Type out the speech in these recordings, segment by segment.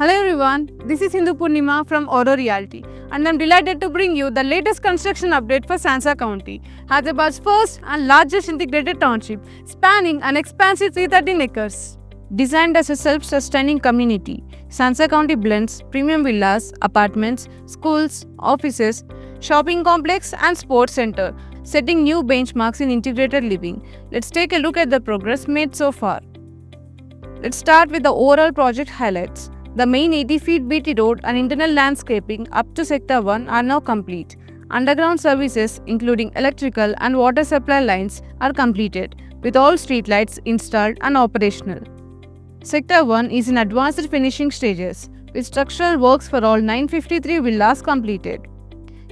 Hello everyone, this is Hindu Purnima from Oro Realty and I'm delighted to bring you the latest construction update for Sansa County, Hyderabad's first and largest integrated township, spanning an expansive 313 acres. Designed as a self-sustaining community, Sansa County blends premium villas, apartments, schools, offices, shopping complex and sports center, setting new benchmarks in integrated living. Let's take a look at the progress made so far. Let's start with the overall project highlights. The main 80 feet BT road and internal landscaping up to Sector 1 are now complete. Underground services including electrical and water supply lines are completed, with all streetlights installed and operational. Sector 1 is in advanced finishing stages, with structural works for all 953 villas completed.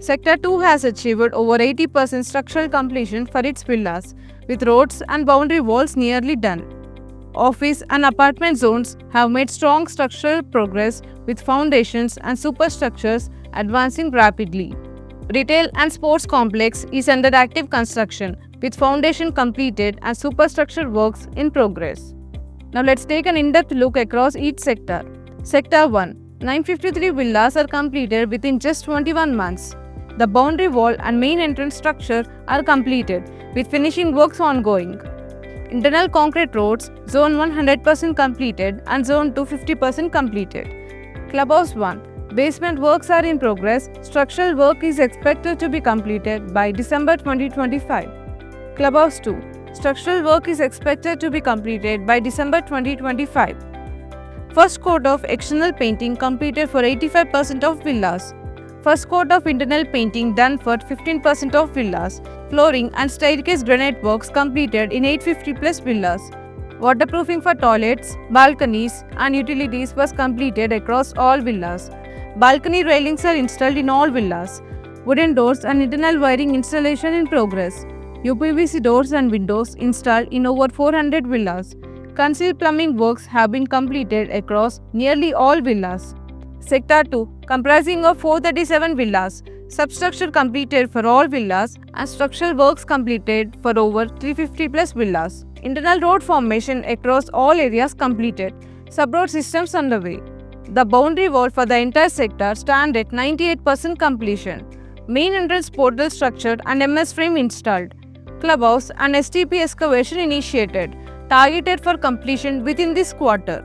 Sector 2 has achieved over 80% structural completion for its villas, with roads and boundary walls nearly done. Office and apartment zones have made strong structural progress, with foundations and superstructures advancing rapidly. Retail and sports complex is under active construction, with foundation completed and superstructure works in progress. Now let's take an in-depth look across each sector. Sector 1. 953 villas are completed within just 21 months. The boundary wall and main entrance structure are completed, with finishing works ongoing. Internal concrete roads, Zone 100% completed and Zone 2 50% completed. Clubhouse 1. Basement works are in progress. Structural work is expected to be completed by December 2025. Clubhouse 2. Structural work is expected to be completed by December 2025. First coat of external painting completed for 85% of villas. First coat of internal painting done for 15% of villas. Flooring and staircase granite works completed in 850 plus villas. Waterproofing for toilets, balconies and utilities was completed across all villas. Balcony railings are installed in all villas. Wooden doors and internal wiring installation in progress. UPVC doors and windows installed in over 400 villas. Concealed plumbing works have been completed across nearly all villas. Sector 2, comprising of 437 villas, substructure completed for all villas and structural works completed for over 350 plus villas. Internal road formation across all areas completed. Subroad systems underway. The boundary wall for the entire sector stand at 98% completion. Main entrance portal structured and MS frame installed. Clubhouse and STP excavation initiated, targeted for completion within this quarter.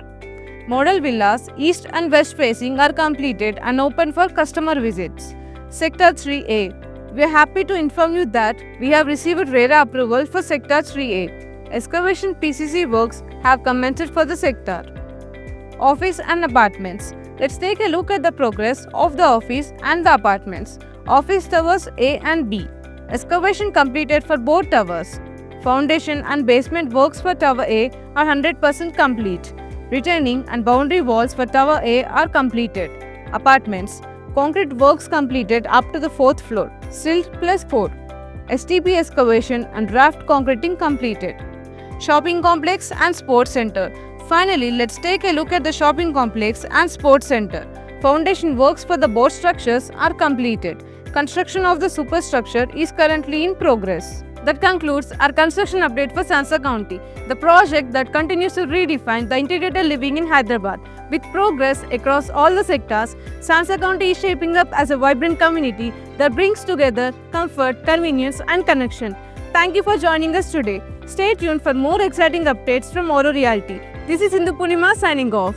Model villas east and west facing are completed and open for customer visits. Sector 3A. We are happy to inform you that we have received RERA approval for Sector 3A. Excavation PCC works have commenced for the sector. Office and apartments. Let's take a look at the progress of the office and the apartments. Office towers A and B. Excavation completed for both towers. Foundation and basement works for Tower A are 100% complete. Retaining and boundary walls for Tower A are completed. Apartments. Concrete works completed up to the 4th floor. Silt plus 4. STP excavation and raft concreting completed. Shopping complex and sports center. Finally, let's take a look at the shopping complex and sports center. Foundation works for the both structures are completed. Construction of the superstructure is currently in progress. That concludes our construction update for Sansa County, the project that continues to redefine the integrated living in Hyderabad. With progress across all the sectors, Sansa County is shaping up as a vibrant community that brings together comfort, convenience and connection. Thank you for joining us today. Stay tuned for more exciting updates from Oro Realty. This is Hindu Purnima signing off.